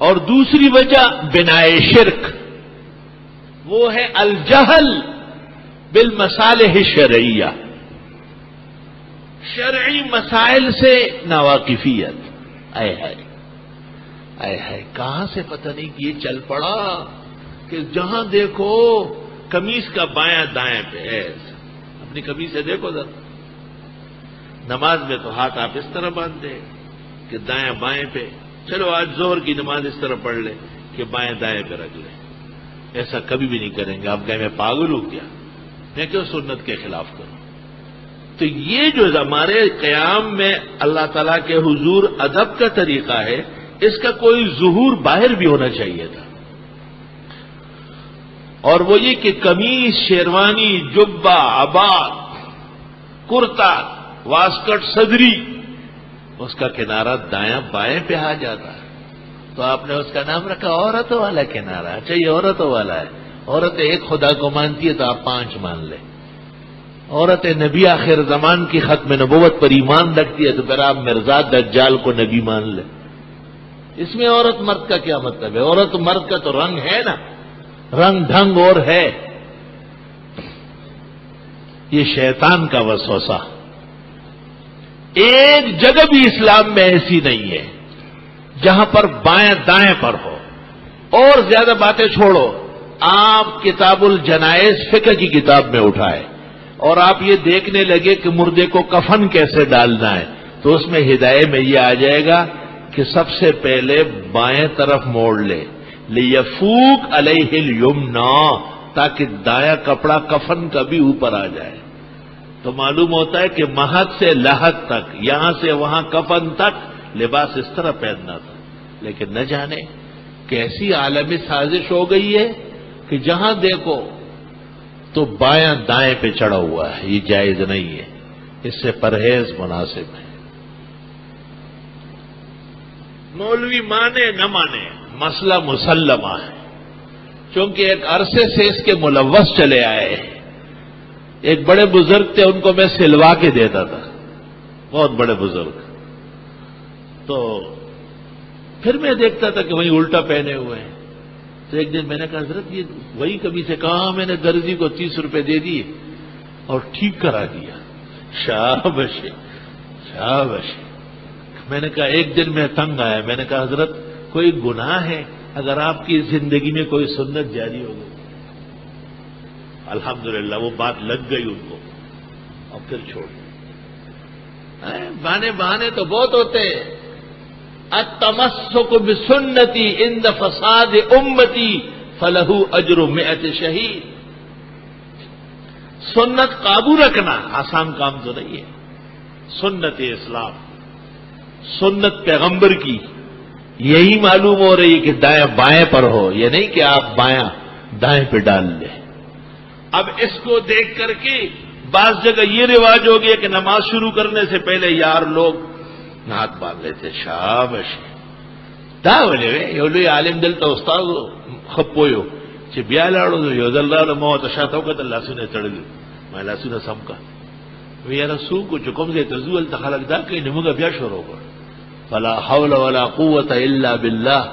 اور دوسری وجہ بنائے شرک، وہ ہے الجہل بالمصالح الشرعیہ، شرعی مسائل سے ناواقفیت۔ آئے ہائے کہاں سے پتہ نہیں کہ یہ چل پڑا کہ جہاں دیکھو قمیص کا بایاں دائیں پہ ہے۔ اپنی قمیص سے دیکھو ذرا، نماز میں تو ہاتھ آپ اس طرح باندھ دیں کہ دائیں بائیں پہ، چلو آج ظہر کی نماز اس طرح پڑھ لیں کہ بائیں دائیں پہ رکھ لیں۔ ایسا کبھی بھی نہیں کریں گے۔ آپ کہیں میں پاگل ہوں کیا، میں کیوں سنت کے خلاف کروں؟ تو یہ جو ہمارے قیام میں اللہ تعالیٰ کے حضور ادب کا طریقہ ہے، اس کا کوئی ظہور باہر بھی ہونا چاہیے تھا، اور وہ یہ کہ قمیص، شیروانی، جبہ، عباء، کرتا، واسکٹ، صدری، اس کا کنارہ دایاں بائیں پہ آ جاتا ہے، تو آپ نے اس کا نام رکھا عورتوں والا کنارہ۔ اچھا یہ عورتوں والا ہے، عورتیں ایک خدا کو مانتی ہے تو آپ 5 مان لیں، عورت نبی آخر زمان کی ختم نبوت پر ایمان رکھتی ہے تو پھر آپ مرزا دجال کو نبی مان لیں۔ اس میں عورت مرد کا کیا مطلب ہے؟ عورت مرد کا تو رنگ ہے نا، رنگ ڈھنگ اور ہے۔ یہ شیطان کا وسوسہ، ایک جگہ بھی اسلام میں ایسی نہیں ہے جہاں پر بائیں دائیں پر ہو۔ اور زیادہ باتیں چھوڑو، آپ کتاب الجنائز فقہ کی کتاب میں اٹھائے اور آپ یہ دیکھنے لگے کہ مردے کو کفن کیسے ڈالنا ہے، تو اس میں ہدایت میں یہ آ جائے گا کہ سب سے پہلے بائیں طرف موڑ لے، لیفوق علیہ الیمنا، تاکہ دایاں کپڑا کفن کا بھی اوپر آ جائے۔ تو معلوم ہوتا ہے کہ مہد سے لحد تک، یہاں سے وہاں کفن تک لباس اس طرح پہننا تھا، لیکن نہ جانے کیسی عالمی سازش ہو گئی ہے کہ جہاں دیکھو تو بایاں دائیں پہ چڑھا ہوا ہے۔ یہ جائز نہیں ہے، اس سے پرہیز مناسب ہے۔ مولوی مانے نہ مانے مسئلہ مسلمہ ہے، چونکہ ایک عرصے سے اس کے ملوث چلے آئے ہیں۔ ایک بڑے بزرگ تھے، ان کو میں سلوا کے دیتا تھا، بہت بڑے بزرگ، تو پھر میں دیکھتا تھا کہ وہی الٹا پہنے ہوئے ہیں۔ تو ایک دن میں نے کہا حضرت یہ وہی کبھی سے کہا، میں نے درزی کو 30 روپے دے دیے اور ٹھیک کرا دیا۔ شاباش شاباش۔ میں نے کہا ایک دن میں تنگ آیا، میں نے کہا حضرت کوئی گناہ ہے اگر آپ کی زندگی میں کوئی سنت جاری ہو گئی؟ الحمدللہ وہ بات لگ گئی ان کو، اور پھر چھوڑ۔ بہانے تو بہت ہوتے ہیں۔ التمسک بسنتی عند فساد امتی فلہ اجر 100 شہید۔ سنت قابو رکھنا آسان کام تو نہیں ہے۔ سنت اسلام، سنت پیغمبر کی یہی معلوم ہو رہی ہے کہ دائیں بائیں پر ہو، یہ نہیں کہ آپ بایاں دائیں پہ ڈال لیں۔ اب اس کو دیکھ کر کے بعض جگہ یہ رواج ہو گیا کہ نماز شروع کرنے سے پہلے یار لوگ ہاتھ باندھ لیتے۔ شاباش دا ولې یو عالم دلته استاد خپویو چې بیا لاړو یو ځل لاړو ما ته شاته وکتل لاسونه تړلي، ما لاسونه سم کا وی یاره څوک چې کوم ځای ته ځو هلته خلک دا کوي، نو موږ بیا شروع کړ فلا حول ولا قوت الا باللہ۔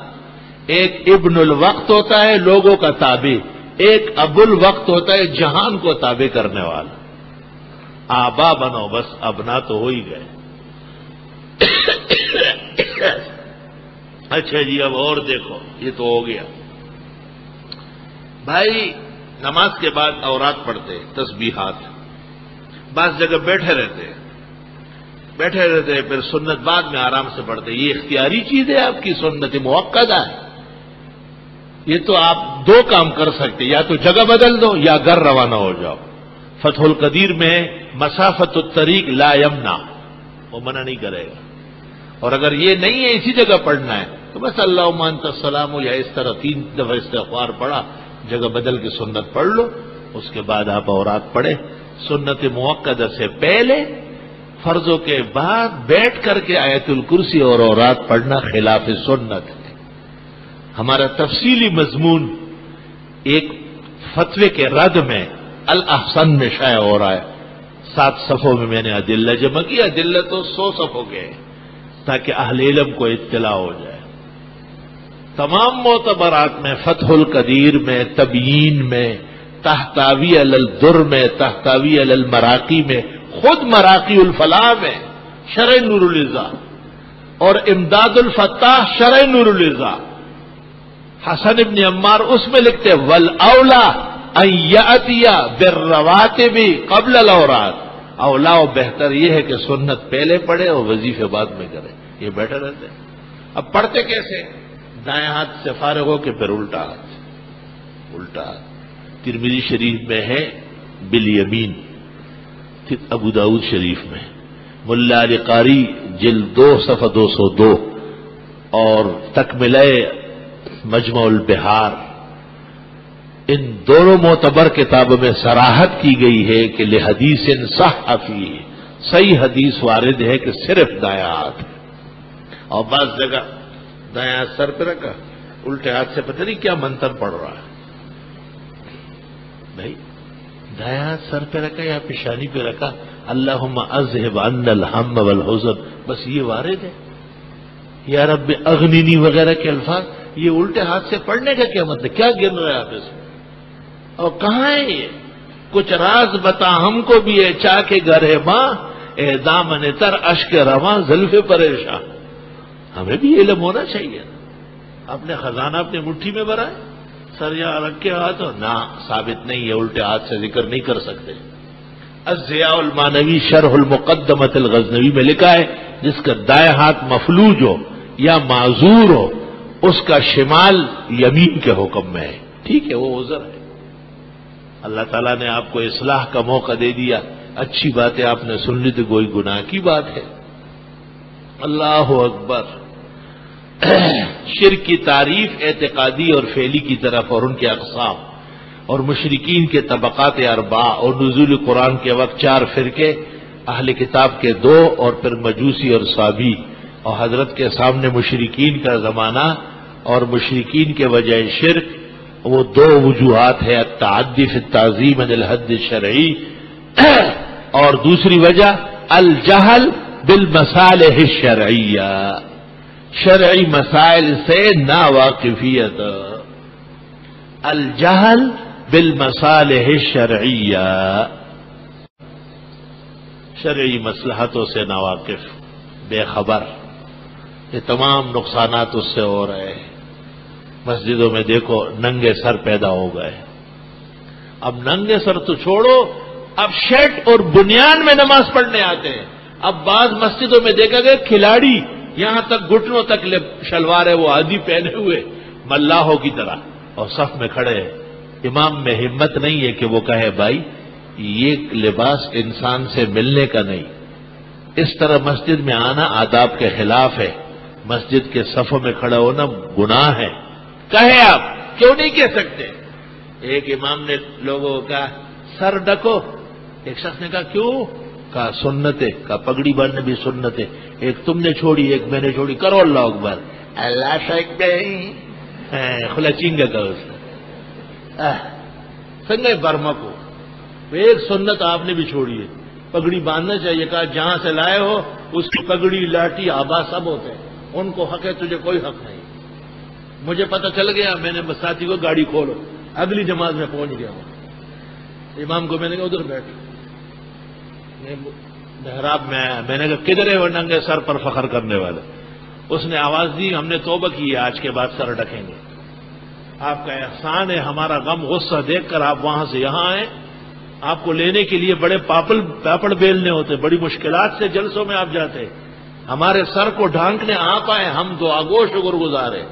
ایک ابن الوقت ہوتا ہے لوگوں کا تابع، ایک ابو الوقت ہوتا ہے جہان کو تابع کرنے والا۔ آبا بنو، بس ابنا تو ہو ہی گئے۔ اچھا جی اب اور دیکھو، یہ تو ہو گیا بھائی۔ نماز کے بعد اورات پڑھتے، تسبیحات، بعض جگہ بیٹھے رہتے پھر سنت بعد میں آرام سے پڑھتے۔ یہ اختیاری چیز ہے آپ کی، سنت موقدہ ہے۔ یہ تو آپ 2 کام کر سکتے، یا تو جگہ بدل دو یا گھر روانہ ہو جاؤ۔ فتح القدیر میں مسافت الطریق لا یمنع، وہ منع نہیں کرے گا۔ اور اگر یہ نہیں ہے اسی جگہ پڑھنا ہے تو بس اللہم انت السلام، یا اس طرح 3 دفعہ استغفار پڑھا، جگہ بدل کے سنت پڑھ لو، اس کے بعد آپ اورات پڑھیں۔ سنت موقدہ سے پہلے، فرضوں کے بعد بیٹھ کر کے آیت الکرسی اور اورات پڑھنا خلاف سنت ہے۔ ہمارا تفصیلی مضمون ایک فتوے کے رد میں الاحسن میں شائع ہو رہا ہے۔ 7 صفحوں میں میں نے ادلہ جمع کیا، ادلہ تو 100 صفحوں کے ہیں تاکہ اہل علم کو اطلاع ہو جائے۔ تمام معتبرات میں، فتح القدیر میں، تبیین میں، تحتاوی علی الدر میں، تحتاوی علی المراقی میں، خود مراقی الفلاح میں شرح نور العزا، اور امداد الفتاح شرح نور العزا، حسن ابن عمار اس میں لکھتے والاولا ان یاتی بالرواتب قبل الاوراد، اولا و بہتر یہ ہے کہ سنت پہلے پڑھے اور وظیفے بعد میں کرے، یہ بیٹر رہتے ہیں۔ اب پڑھتے کیسے؟ دائیں ہاتھ سے فارغ ہو کے پھر الٹا ہاتھ۔ ترمذی شریف میں ہے بالیمین، ابو داؤد شریف میں، ملا علی قاری جلد 2 صفحہ 202، اور تکملہ مجمع البحار، ان دونوں معتبر کتابوں میں صراحت کی گئی ہے کہ لحدیث صح فیہ، صحیح حدیث وارد ہے کہ صرف دایاں ہاتھ، اور بعض جگہ دایاں ہاتھ سر پہ رکھا، الٹے ہاتھ سے پتہ نہیں کیا منتر پڑھ رہا ہے بھائی، دایاں ہاتھ سر پہ رکھا یا پیشانی پہ رکھا، اللہم اذہب عنا الہم والحزن، بس یہ وارد ہے۔ یا رب اغننی وغیرہ کے الفاظ یہ الٹے ہاتھ سے پڑھنے کا کیا مطلب؟ کیا گن رہے آپ اس میں؟ اور کہاں ہے یہ؟ کچھ راز بتا ہم کو بھی ہے، چاہ کے گھر ہے ماں، اے دامن تر اشک رواں زلف پریشاں، ہمیں بھی علم ہونا چاہیے۔ اپنے خزانہ اپنے مٹھی میں بھرا ہے، سر یہاں رکھ کے ہاتھ ہو، نہ ثابت نہیں ہے، الٹے ہاتھ سے ذکر نہیں کر سکتے۔ الضیاء المانوی شرح المقدمۃ الغزنوی میں لکھا ہے جس کا دائیں ہاتھ مفلوج ہو یا معذور ہو اس کا شمال یمین کے حکم میں ہے، ٹھیک ہے، وہ عذر ہے۔ اللہ تعالیٰ نے آپ کو اصلاح کا موقع دے دیا، اچھی باتیں آپ نے سن لی تو کوئی گناہ کی بات ہے۔ اللہ اکبر۔ شرک کی تعریف اعتقادی اور فعلی کی طرف اور ان کے اقسام، اور مشرکین کے طبقات اربعہ، اور نزول قرآن کے وقت 4 فرقے، اہل کتاب کے 2 اور پھر مجوسی اور صابی، اور حضرت کے سامنے مشرکین کا زمانہ اور مشرکین کے وجہ شرک، وہ 2 وجوہات ہے، التعدی فی التعظیم عن الحد الشرعی، اور دوسری وجہ الجہل بالمصالح الشرعیہ، شرعی مسائل سے ناواقفیت، الجہل بالمصالح الشرعیہ، شرعی مصلحتوں سے ناواقف، بے خبر، یہ تمام نقصانات اس سے ہو رہے ہیں۔ مسجدوں میں دیکھو ننگے سر پیدا ہو گئے، اب ننگے سر تو چھوڑو، اب شرٹ اور بنیان میں نماز پڑھنے آتے ہیں۔ اب بعض مسجدوں میں دیکھا گیا کھلاڑی یہاں تک گھٹنوں تک شلوار ہے وہ آدھی پہنے ہوئے ملاحوں کی طرح، اور صف میں کھڑے ہیں۔ امام میں ہمت نہیں ہے کہ وہ کہے بھائی یہ لباس انسان سے ملنے کا نہیں، اس طرح مسجد میں آنا آداب کے خلاف ہے، مسجد کے صفوں میں کھڑا ہونا گناہ ہے، کہے آپ کیوں نہیں کہہ سکتے؟ ایک امام نے لوگوں کو کہا سر ڈھکو، ایک شخص نے کہا کیوں؟ کہا سنت ہے، کہا پگڑی باندھنے بھی سنت ہے، ایک تم نے چھوڑی ایک میں نے چھوڑی، کرو اللہ اکبر، اللہ شیخ کھلا چینگا کا اس نے سنگے برما کو، ایک سنت آپ نے بھی چھوڑی ہے، پگڑی باندھنا چاہیے، کہا جہاں سے لائے ہو اس کی پگڑی لاٹھی آبا سب ہوتے ہیں، ان کو حق ہے، تجھے کوئی حق نہیں۔ مجھے پتہ چل گیا، میں نے ساتھی کو گاڑی کھولو، اگلی جماعت میں پہنچ گیا ہوں، امام کو میں نے کہا ادھر بیٹھ، محراب میں آیا، میں نے کہا کدھر ہے وہ ننگے سر پر فخر کرنے والے؟ اس نے آواز دی ہم نے توبہ کی ہے، آج کے بعد سر ڈھکیں گے، آپ کا احسان ہے، ہمارا غم غصہ دیکھ کر آپ وہاں سے یہاں آئے، آپ کو لینے کے لیے بڑے پاپڑ بیلنے ہوتے، بڑی مشکلات سے جلسوں میں آپ جاتے، ہمارے سر کو ڈھانکنے آپ آئے، ہم تو آگو شکر گزار ہیں،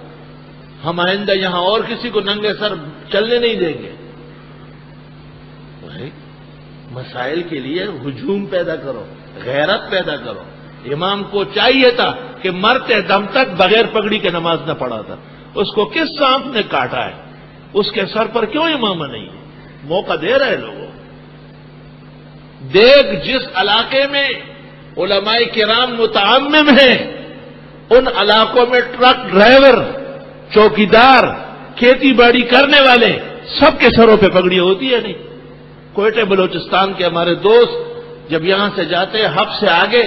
ہم آئندہ یہاں اور کسی کو ننگے سر چلنے نہیں دیں گے۔ مسائل کے لیے ہجوم پیدا کرو، غیرت پیدا کرو۔ امام کو چاہیے تھا کہ مرتے دم تک بغیر پگڑی کے نماز نہ پڑھا تھا، اس کو کس سانپ نے کاٹا ہے؟ اس کے سر پر کیوں امامہ نہیں ہے؟ موقع دے رہے لوگوں۔ دیکھ جس علاقے میں علماء کرام متعمم ہیں، ان علاقوں میں ٹرک ڈرائیور، چوکیدار، کھیتی باڑی کرنے والے سب کے سروں پہ پگڑی ہوتی ہے نہیں؟ کوئٹہ بلوچستان کے ہمارے دوست جب یہاں سے جاتے ہب سے آگے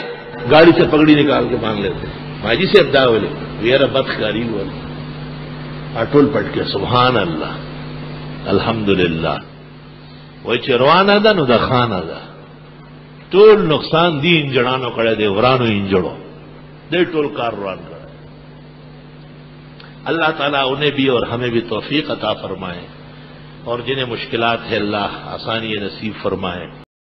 گاڑی سے پگڑی نکال کے مانگ لیتے، بھائی جی سے ابدا بولے میرا بدکاری بولے، اٹول پٹ کے سبحان اللہ الحمدللہ وای چې روانه ده نو د خانه ده ټول نقصان دی انجړانو کړه دی ورانو انجړو دې ټول کار روان کړه اللہ تعالیٰ انہیں بھی اور ہمیں بھی توفیق عطا فرمائے اور جنہیں مشکلات ہے اللہ آسانی نصیب فرمائے.